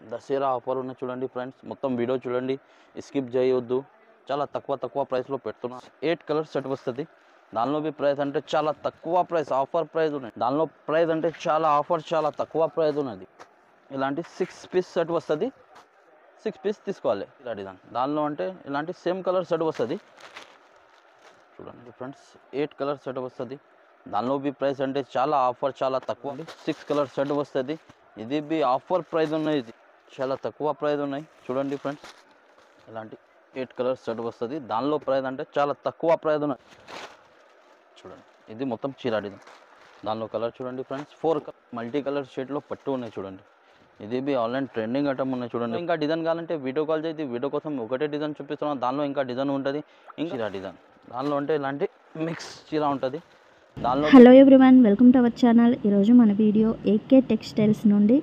Dasara offer ఉన్న చూడండి friends, మొత్తం వీడియో చూడండి, స్కిప్ చేయొద్దు. చాలా తక్కువ ప్రైస్లో పెడుతున్నా. 8 కలర్ సెట్ వస్తుంది. దానిలో ప్రైస్ అంటే చాలా తక్కువ ప్రైస్, ఆఫర్ ప్రైస్ ఉన్నాయి. దానిలో ప్రైస్ అంటే చాలా ఆఫర్, చాలా తక్కువ ప్రైస్ ఉన్నది. ఇలాంటి 6 పీస్ సెట్ వస్తుంది. 6 పీస్ తీసుకోవాలి. ఇలాంటి దానిలో అంటే ఇలాంటి సేమ్ కలర్ సెట్ వస్తుంది చూడండి ఫ్రెండ్స్. 8 కలర్ సెట్ వస్తుంది. దానిలో ప్రైస్ అంటే చాలా ఆఫర్, చాలా తక్కువ. 6 కలర్ సెట్ వస్తుంది. ఇది ఆఫర్ ప్రైస్ ఉన్నాయి. ఇది చాలా తక్కువ ప్రైస్ ఉన్నాయి చూడండి ఫ్రెండ్స్. ఇలాంటి 8 కలర్ సెట్ వస్తుంది. దానిలో ప్రైస్ అంటే చాలా తక్కువ ప్రైస్ ఉన్నాయి చూడండి. ఇది మొత్తం చీర డిజైన్. దానిలో కలర్ చూడండి ఫ్రెండ్స్. 4 మల్టీ కలర్ షేడ్లో పట్టు ఉన్నాయి చూడండి. ఇది ఆన్లైన్ ట్రెండింగ్ ఐటమ్ ఉన్నాయి చూడండి. ఇంకా డిజైన్ కావాలంటే వీడియో కాల్ చేసి వీడియో కోసం ఒకటే డిజైన్ చూపిస్తున్నాం. దానిలో ఇంకా డిజైన్ ఉంటుంది. ఇంకా చీర డిజైన్ దానిలో అంటే ఇలాంటి మిక్స్ చీర ఉంటుంది. Hello everyone, welcome to our channel. ఈరోజు మన వీడియో ఏకే టెక్స్టైల్స్ నుండి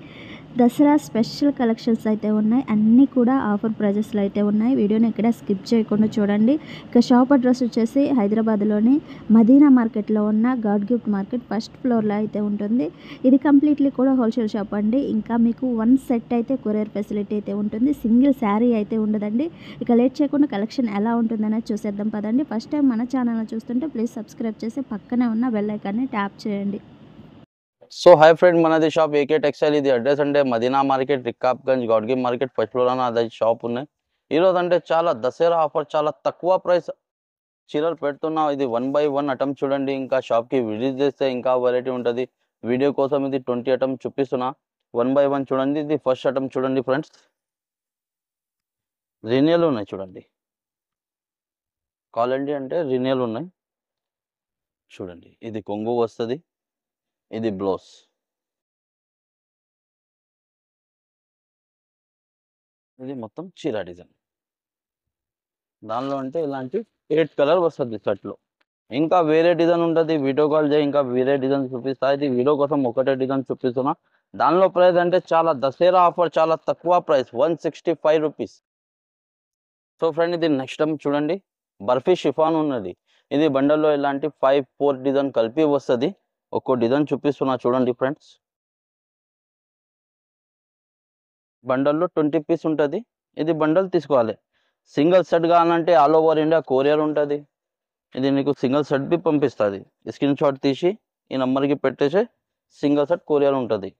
దసరా స్పెషల్ కలెక్షన్స్ అయితే ఉన్నాయి. అన్నీ కూడా ఆఫర్ ప్రైజెస్లో అయితే ఉన్నాయి. వీడియోని ఎక్కడ స్కిప్ చేయకుండా చూడండి. ఇక షాప్ అడ్రస్ వచ్చేసి హైదరాబాద్లోని మదీనా మార్కెట్లో ఉన్న గాడ్ గిఫ్ట్ మార్కెట్ ఫస్ట్ ఫ్లోర్లో అయితే ఉంటుంది. ఇది కంప్లీట్లీ కూడా హోల్సేల్ షాప్ అండి. ఇంకా మీకు 1 సెట్ అయితే కొరియర్ ఫెసిలిటీ అయితే ఉంటుంది. సింగిల్ శారీ అయితే ఉండదండి. ఇక లేట్ చేయకుండా కలెక్షన్ ఎలా ఉంటుందనేది చూసేద్దాం పదండి. ఫస్ట్ టైం మన ఛానల్ని చూస్తుంటే ప్లీజ్ సబ్స్క్రైబ్ చేసి పక్కనే ఉన్న బెల్ ఐకాన్ని ట్యాప్ చేయండి. సో హాయ్ ఫ్రెండ్, మనది షాప్ ఏకే టెక్స్టైల్. ఇది అడ్రస్ అంటే Madina market, Rikabganj, Gadgi market first floor అని అది షాప్ ఉన్నాయి. ఈరోజు అంటే చాలా దసరా ఆఫర్, చాలా తక్కువ ప్రైస్ చీరలు పెడుతున్నా. ఇది 1 by 1 ఐటమ్ చూడండి. ఇంకా షాప్కి విజిట్ చేస్తే ఇంకా వెరైటీ ఉంటుంది. వీడియో కోసం ఇది 20 ఐటమ్ చూపిస్తున్నా. 1 by 1 చూడండి. ఇది ఫస్ట్ ఐటమ్ చూడండి ఫ్రెండ్స్. రినియల్ ఉన్నాయి చూడండి. క్వాలిటీ అంటే రినియల్ ఉన్నాయి చూడండి. ఇది కొంగు వస్తుంది. ఇది బ్లౌజ్. ఇది మొత్తం చీర డిజైన్. దానిలో అంటే ఇలాంటి 8 కలర్ వస్తుంది షర్ట్లో. ఇంకా వేరే డిజైన్ ఉంటుంది. వీడియో కాల్ చేయి, ఇంకా వేరే డిజైన్ చూపిస్తా. ఇది వీడియో కోసం ఒకటే డిజైన్ చూపిస్తున్నా. దానిలో ప్రైస్ అంటే చాలా దసరా ఆఫర్, చాలా తక్కువ ప్రైస్, 165 రూపీస్. సో ఫ్రెండ్, ఇది నెక్స్ట్ టైం చూడండి. బర్ఫీ షిఫాన్ ఉన్నది. ఇది బండల్లో ఇలాంటి 5-4 డిజైన్ కలిపి వస్తుంది. ఒక్కో డిజైన్ చూపిస్తున్నా చూడండి ఫ్రెండ్స్. బండల్లో 20 పీస్ ఉంటుంది. ఇది బండల్ తీసుకోవాలి. సింగిల్ సెట్ కావాలంటే ఆల్ ఓవర్ ఇండియా కొరియర్ ఉంటుంది. ఇది నీకు సింగిల్ సెట్ బి పంపిస్తుంది. స్క్రీన్ షాట్ తీసి ఈ నెంబర్కి పెట్టేసి సింగిల్ సెట్ కొరియర్ ఉంటుంది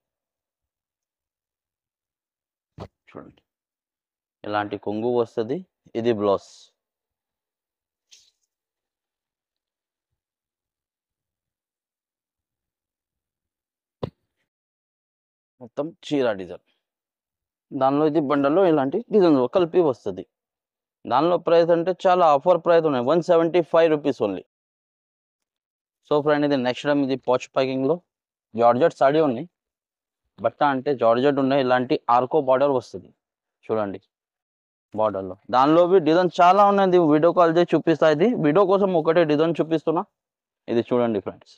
చూడండి. ఇలాంటి కొంగు వస్తుంది. ఇది బ్లౌజ్. మొత్తం చీర డిజైన్. దానిలో ఇది బండల్లో ఇలాంటి డిజైన్ కలిపి వస్తుంది. దానిలో ప్రైస్ అంటే చాలా ఆఫర్ ప్రైస్ ఉన్నాయి, 175 రూపీస్ ఓన్లీ. సో ఫ్రెండ్, ఇది నెక్స్ట్ టైం ఇది పాచ్ ప్యాకింగ్లో జార్జెట్ సాడీ ఉన్నాయి. బట్ట అంటే జార్జెట్ ఉన్నాయి. ఇలాంటి ఆర్కో బార్డర్ వస్తుంది చూడండి. బార్డర్లో దానిలో డిజైన్ చాలా ఉన్నాయి. వీడియో కాల్ చేసి చూపిస్తా. ఇది వీడియో కోసం ఒకటే డిజైన్ చూపిస్తున్నా. ఇది చూడండి ఫ్రెండ్స్.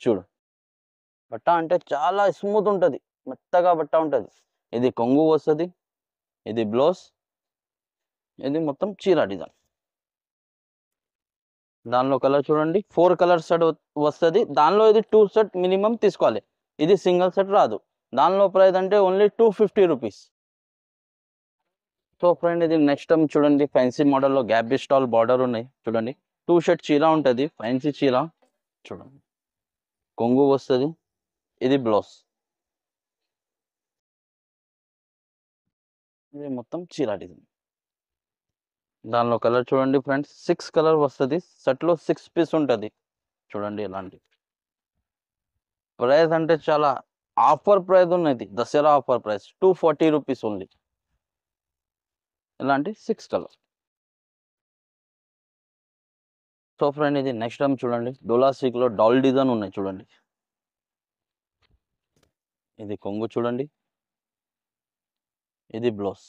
చూడు, బట్ట అంటే చాలా స్మూత్ ఉంటుంది, మెత్తగా బట్ట ఉంటుంది. ఇది కొంగు వస్తుంది. ఇది బ్లౌజ్. ఇది మొత్తం చీర డిజైన్. దానిలో కలర్ చూడండి. 4 కలర్ సెట్ వస్తుంది. దానిలో ఇది 2 సెట్ మినిమం తీసుకోవాలి. ఇది సింగిల్ సెట్ రాదు. దానిలో ప్రైస్ అంటే ఓన్లీ 250 రూపీస్. సో ఫ్రెండ్, ఇది నెక్స్ట్ టైం చూడండి. ఫ్యాన్సీ మోడల్లో గ్యాబీ స్టాల్ బార్డర్ ఉన్నాయి చూడండి. 2 షర్ట్ చీర ఉంటుంది. ఫ్యాన్సీ చీర చూడండి. కొంగు వస్తుంది. ఇది బ్లౌజ్. ఇది మొత్తం చీర డిజైన్. దానిలో కలర్ చూడండి ఫ్రెండ్స్. 6 కలర్ వస్తుంది. సెట్లో 6 పీస్ ఉంటుంది చూడండి. ఇలాంటి ప్రైస్ అంటే చాలా ఆఫర్ ప్రైస్ ఉన్నది. Dasara offer price 240 rupees only. ఇలాంటి 6 కలర్. సో ఫ్రెండ్, ఇది నెక్స్ట్ టైం చూడండి. డోలా సిల్క్లో డాల్ డిజైన్ ఉన్నాయి చూడండి. ఇది కొంగు చూడండి. ఇది బ్లౌజ్.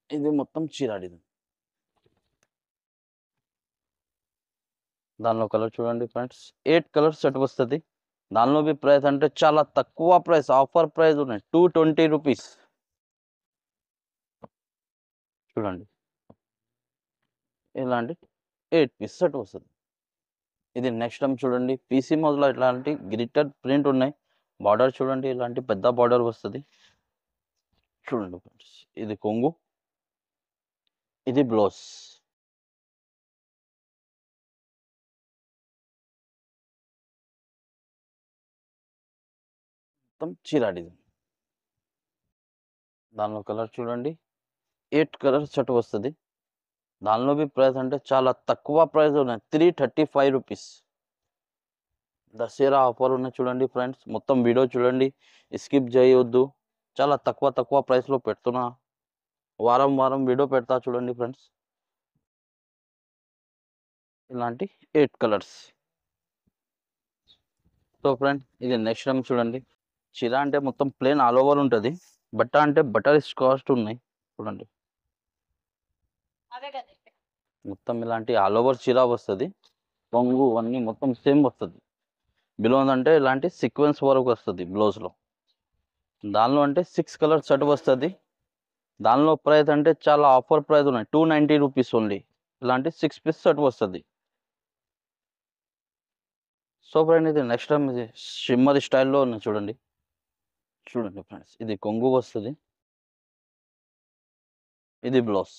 ఇది మొత్తం చీర డిజైన్. దానిలో కలర్ చూడండి ఫ్రెండ్స్. 8 కలర్ సెట్ వస్తుంది. దానిలో ప్రైస్ అంటే చాలా తక్కువ ప్రైస్, ఆఫర్ ప్రైస్ ఉన్నాయి, 220 రూపీస్ చూడండి. ఇలాంటి 8 పీస్ సెట్ వస్తుంది. ఇది నెక్స్ట్ టైం చూడండి పీసీ మోడ్లో ఇట్లాంటి గ్లిటర్ ప్రింట్ ఉన్నాయి. బార్డర్ చూడండి ఇలాంటి పెద్ద బార్డర్ వస్తుంది. చూడండి ఫ్రెండ్స్, ఇది కొంగు, ఇది బ్లౌజ్. మొత్తం చీర డిజైన్. దానిలో కలర్ చూడండి 8 కలర్ సెట్ వస్తుంది. దానిలో బి ప్రైస్ అంటే చాలా తక్కువ ప్రైస్ ఉన్నాయి, 335 రూపీస్. దసరా ఆఫర్ ఉన్నాయి చూడండి ఫ్రెండ్స్. మొత్తం వీడియో చూడండి, స్కిప్ చేయవద్దు. చాలా తక్కువ ప్రైస్లో పెడుతున్నా. వారం వీడియో పెడతా చూడండి ఫ్రెండ్స్. ఇలాంటి 8 కలర్స్. సో ఫ్రెండ్, ఇది నెక్స్ట్ టైం చూడండి. చీర అంటే మొత్తం ప్లేన్ ఆల్ ఓవర్ ఉంటుంది. బట్ట అంటే బటర్ కాస్ట్ ఉన్నాయి చూడండి. మొత్తం ఇలాంటి ఆల్ ఓవర్ చీర వస్తుంది. కొంగు అన్నీ మొత్తం సేమ్ వస్తుంది. బిలో అంటే ఇలాంటి సీక్వెన్స్ వరకు వస్తుంది బ్లౌజ్లో. దానిలో అంటే 6 కలర్ సెట్ వస్తుంది. దానిలో ప్రైస్ అంటే చాలా ఆఫర్ ప్రైస్ ఉన్నాయి, 290 రూపీస్ ఓన్లీ. ఇలాంటి 6 పీస్ సెట్ వస్తుంది. సో ఫ్రెండ్, ఇది నెక్స్ట్ టైం ఇది షిమ్మర్ స్టైల్లో ఉన్నాయి చూడండి. చూడండి ఫ్రెండ్స్, ఇది కొంగు వస్తుంది, ఇది బ్లౌజ్.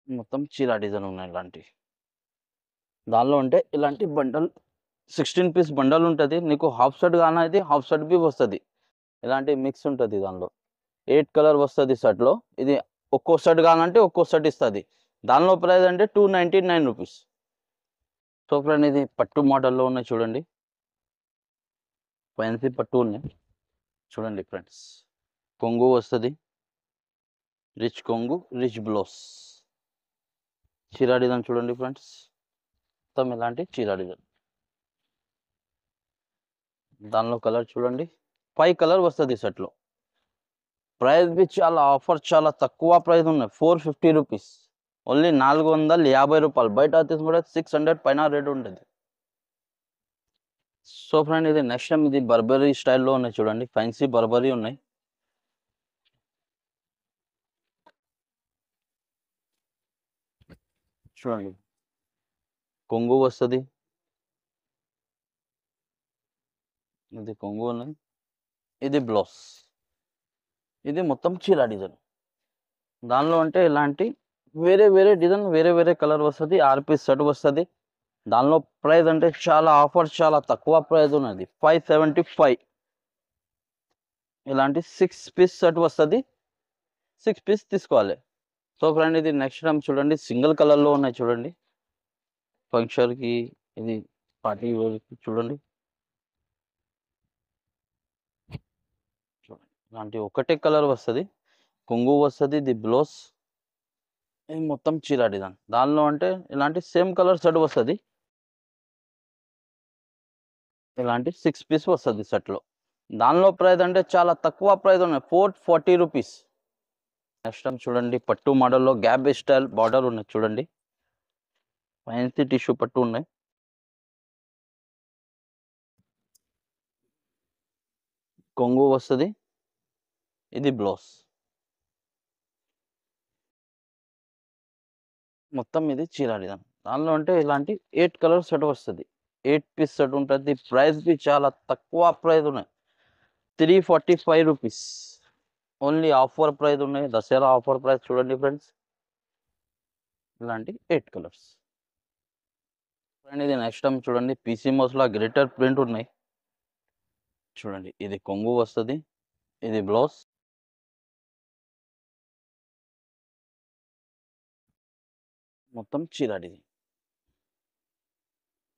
మొత్తం చీర డిజైన్ ఉన్నాయి ఇలాంటి. దానిలో అంటే ఇలాంటి బండల్ 16 పీస్ బండల్ ఉంటుంది. నీకు హాఫ్ షర్ట్ కానైతే హాఫ్ షర్ట్ బి వస్తుంది. ఇలాంటి మిక్స్ ఉంటుంది దానిలో. 8 కలర్ వస్తుంది షర్ట్లో. ఇది ఒక్కో షర్ట్ కానంటే ఒక్కో షర్ట్ ఇస్తుంది. దానిలో ప్రైస్ అంటే 299 రూపీస్. సో ఫ్రెండ్, ఇది పట్టు మోడల్లో ఉన్నాయి చూడండి. ఫ్యాన్సీ పట్టు ఉన్నాయి చూడండి ఫ్రెండ్స్. కొంగు వస్తుంది, రిచ్ కొంగు, రిచ్ బ్లౌజ్. చీర డిజైన్ చూడండి ఫ్రెండ్స్. మొత్తం ఇలాంటి చీర డిజైన్. దానిలో కలర్ చూడండి 5 కలర్ వస్తుంది షర్ట్లో. ప్రైస్ బి చాలా ఆఫర్, చాలా తక్కువ ప్రైస్ ఉన్నాయి, 450 రూపీస్ ఓన్లీ, 450 రూపాయలు. బయట తీసుకుంటే 600 పైన రేట్ ఉంటుంది. సో ఫ్రెండ్, ఇది నెక్స్ట్ టైం ఇది బర్బరీ స్టైల్లో ఉన్నాయి చూడండి. ఫ్యాన్సీ బర్బరీ ఉన్నాయి. చూడండి, కొంగు వస్తుంది, ఇది కొంగు ఉన్నాయి, ఇది బ్లౌజ్. ఇది మొత్తం చీర డిజైన్. దానిలో అంటే ఇలాంటి వేరే డిజైన్, వేరే కలర్ వస్తుంది. 6 పీస్ సెట్ వస్తుంది. దానిలో ప్రైస్ అంటే చాలా ఆఫర్, చాలా తక్కువ ప్రైస్ ఉన్నది, 575. ఇలాంటి 6 పీస్ సెట్ వస్తుంది. 6 పీస్ తీసుకోవాలి. సో ఫ్రెండ్, ఇది నెక్స్ట్ టైం చూడండి సింగిల్ కలర్లో ఉన్నాయి చూడండి. ఫంక్షన్కి, ఇది పార్టీ వేర్కి చూడండి. ఇలాంటి ఒకటే కలర్ వస్తుంది, కొంగు వస్తుంది, ఇది బ్లౌజ్. ఇది మొత్తం చీర డిజైన్. దానిలో అంటే ఇలాంటి సేమ్ కలర్ సెట్ వస్తుంది. ఇలాంటి 6 పీస్ వస్తుంది సెట్లో. దానిలో ప్రైస్ అంటే చాలా తక్కువ ప్రైస్ ఉన్నాయి, 440 రూపీస్. నెక్స్ట్ టైం చూడండి పట్టు మోడల్లో గ్యాప్ స్టైల్ బార్డర్ ఉన్నాయి చూడండి. ఫ్యాన్సీ టిష్యూ పట్టు ఉన్నాయి. కొంగు వస్తుంది, ఇది బ్లౌజ్. మొత్తం ఇది చీర డిజైన్. దానిలో అంటే ఇలాంటి 8 కలర్ సెట్ వస్తుంది. 8 పీస్ సెట్ ఉంటుంది. ప్రైస్ బి చాలా తక్కువ ప్రైస్ ఉన్నాయి, 345 రూపీస్ ఓన్లీ. ఆఫర్ ప్రైస్ ఉన్నాయి, దసరా ఆఫర్ ప్రైస్ చూడండి ఫ్రెండ్స్. ఇలాంటి 8 కలర్స్. ఫ్రెండ్, ఇది నెక్స్ట్ టైం చూడండి పీసీ మోస్లో గ్లిటర్ ప్రింట్ ఉన్నాయి చూడండి. ఇది కొంగు వస్తుంది, ఇది బ్లౌజ్. మొత్తం చీర డిజైన్.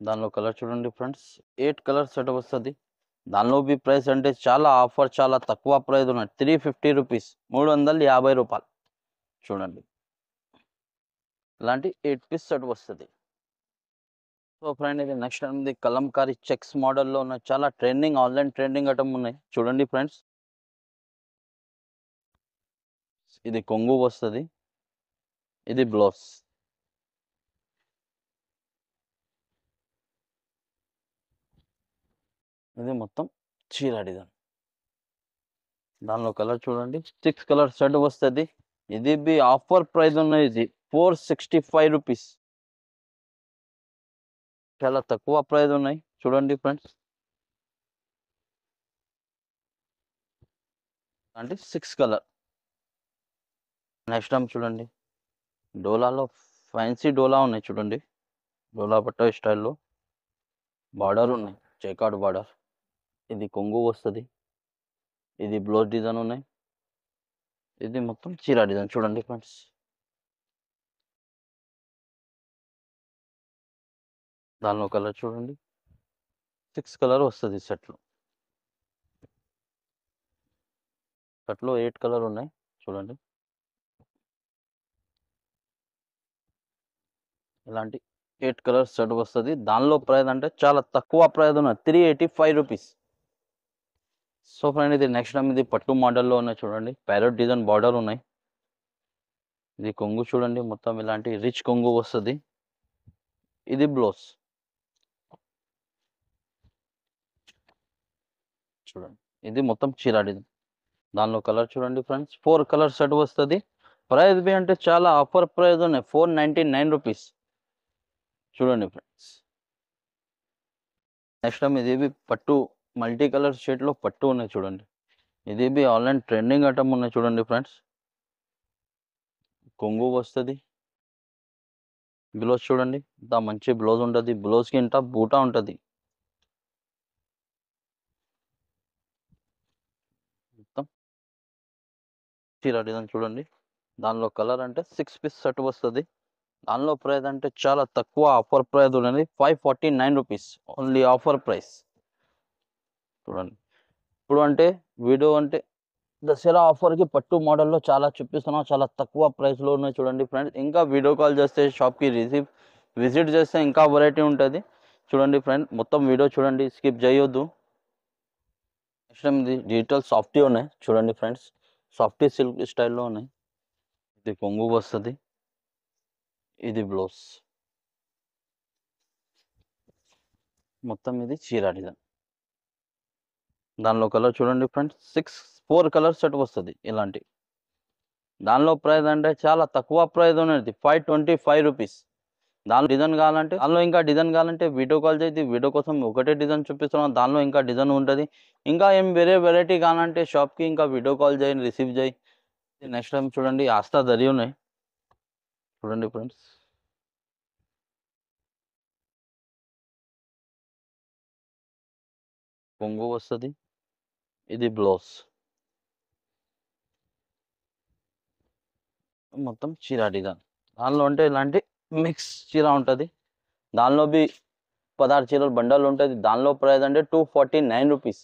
దానిలో కలర్ చూడండి ఫ్రెండ్స్, 8 కలర్ సెట్ వస్తుంది. దానిలో బి ప్రైస్ అంటే చాలా ఆఫర్, చాలా తక్కువ ప్రైస్ ఉన్నాయి, 350 రూపీస్, 350 రూపాయలు చూడండి. ఇలాంటి 8 పీస్ సెట్ వస్తుంది. సో ఫ్రెండ్, ఇది నెక్స్ట్ ఇది కలంకారీ చెక్స్ మోడల్లో ఉన్నాయి. చాలా ట్రెండింగ్, ఆన్లైన్ ట్రెండింగ్ ఐటమ్ ఉన్నాయి చూడండి ఫ్రెండ్స్. ఇది కొంగు వస్తుంది, ఇది బ్లౌజ్. ఇది మొత్తం చీర డిజైన్. దానిలో కలర్ చూడండి 6 కలర్ సెట్ వస్తుంది. ఇది బి ఆఫర్ ప్రైస్ ఉన్నది. ఇది 465 రూపీస్. చాలా తక్కువ ప్రైస్ ఉన్నాయి చూడండి ఫ్రెండ్స్. అంటే 6 కలర్. నెక్స్ట్ టైం చూడండి డోలాలో ఫ్యాన్సీ డోలా ఉన్నాయి చూడండి. డోలా పట్ట స్టైల్లో బార్డర్ ఉన్నాయి, జైకార్డ్ బార్డర్. ఇది కొంగు వస్తుంది. ఇది బ్లౌజ్ డిజైన్ ఉన్నాయి. ఇది మొత్తం చీర డిజైన్ చూడండి ఫ్రెండ్స్. దానిలో కలర్ చూడండి 6 కలర్ వస్తుంది సెట్లో. సెట్లో 8 కలర్ ఉన్నాయి చూడండి. ఇలాంటి 8 కలర్ సెట్ వస్తుంది. దానిలో ప్రైస్ అంటే చాలా తక్కువ ప్రైస్ ఉన్నది, 385 రూపీస్. సో ఫ్రెండ్ ఇది నెక్స్ట్ టైం ఇది పట్టు మోడల్లో ఉన్నాయి చూడండి. ప్యారెట్ డిజైన్ బార్డర్ ఉన్నాయి. ఇది కొంగు చూడండి మొత్తం ఇలాంటి రిచ్ కొంగు వస్తుంది. ఇది బ్లౌజ్ చూడండి. ఇది మొత్తం చీర డిజైన్. దానిలో కలర్ చూడండి ఫ్రెండ్స్ 4 కలర్ సెట్ వస్తుంది. ప్రైస్ బి అంటే చాలా ఆఫర్ ప్రైస్ ఉన్నాయి, 499 రూపీస్ చూడండి ఫ్రెండ్స్. నెక్స్ట్ టైం ఇది బి పట్టు మల్టీ కలర్ షేడ్లో పట్టు ఉన్నాయి చూడండి. ఇది బి ఆన్లైన్ ట్రెండింగ్ ఐటమ్ ఉన్నాయి చూడండి ఫ్రెండ్స్. కొంగు వస్తుంది. బ్లౌజ్ చూడండి ఇంత మంచి బ్లౌజ్ ఉంటుంది. బ్లౌజ్కి ఇంత బూటా ఉంటుంది. మొత్తం చీర డిజైన్ చూడండి. దానిలో కలర్ అంటే 6 పీస్ సెట్ వస్తుంది. దానిలో ప్రైస్ అంటే చాలా తక్కువ ఆఫర్ ప్రైస్ ఉన్నది, 549 రూపీస్ ఓన్లీ ఆఫర్ ప్రైస్ చూడండి. ఇప్పుడు అంటే వీడియో అంటే దసరా ఆఫర్కి పట్టు మోడల్లో చాలా చూపిస్తున్నాం, చాలా తక్కువ ప్రైస్లో ఉన్నాయి చూడండి ఫ్రెండ్స్. ఇంకా వీడియో కాల్ చేస్తే షాప్కి విజిట్ చేస్తే ఇంకా వెరైటీ ఉంటుంది చూడండి ఫ్రెండ్. మొత్తం వీడియో చూడండి, స్కిప్ చేయొద్దు. నెక్స్ట్ టైం ఇది డిజిటల్ సాఫ్టీ ఉన్నాయి చూడండి ఫ్రెండ్స్. సాఫ్టీ సిల్క్ స్టైల్లో ఉన్నాయి. ఇది కొంగు వస్తుంది. ఇది బ్లౌజ్ మొత్తం ఇది చీర డిజైన్. దానిలో కలర్ చూడండి ఫ్రెండ్స్ 4 కలర్ సెట్ వస్తుంది ఇలాంటి. దానిలో ప్రైస్ అంటే చాలా తక్కువ ప్రైస్ ఉన్నది, 525 రూపీస్. దానిలో డిజైన్ కావాలంటే ఇంకా డిజైన్ కావాలంటే వీడియో కాల్ చేసి వీడియో కోసం ఒకటే డిజైన్ చూపిస్తున్నాం. దానిలో ఇంకా డిజైన్ ఉంటుంది. ఇంకా ఏం వేరే వెరైటీ కావాలంటే షాప్కి ఇంకా వీడియో కాల్ చేయండి, రిసీవ్ చేయి. నెక్స్ట్ టైం చూడండి ఆస్తా దరి ఉన్నాయి చూడండి ఫ్రెండ్స్. కొంగు వస్తుంది. ఇది బ్లౌజ్ మొత్తం చీర డిజైన్. దానిలో అంటే ఇలాంటి మిక్స్ చీర ఉంటుంది. దానిలో బి 16 చీరలు బండల్ ఉంటుంది. దానిలో ప్రైస్ అంటే 249 రూపీస్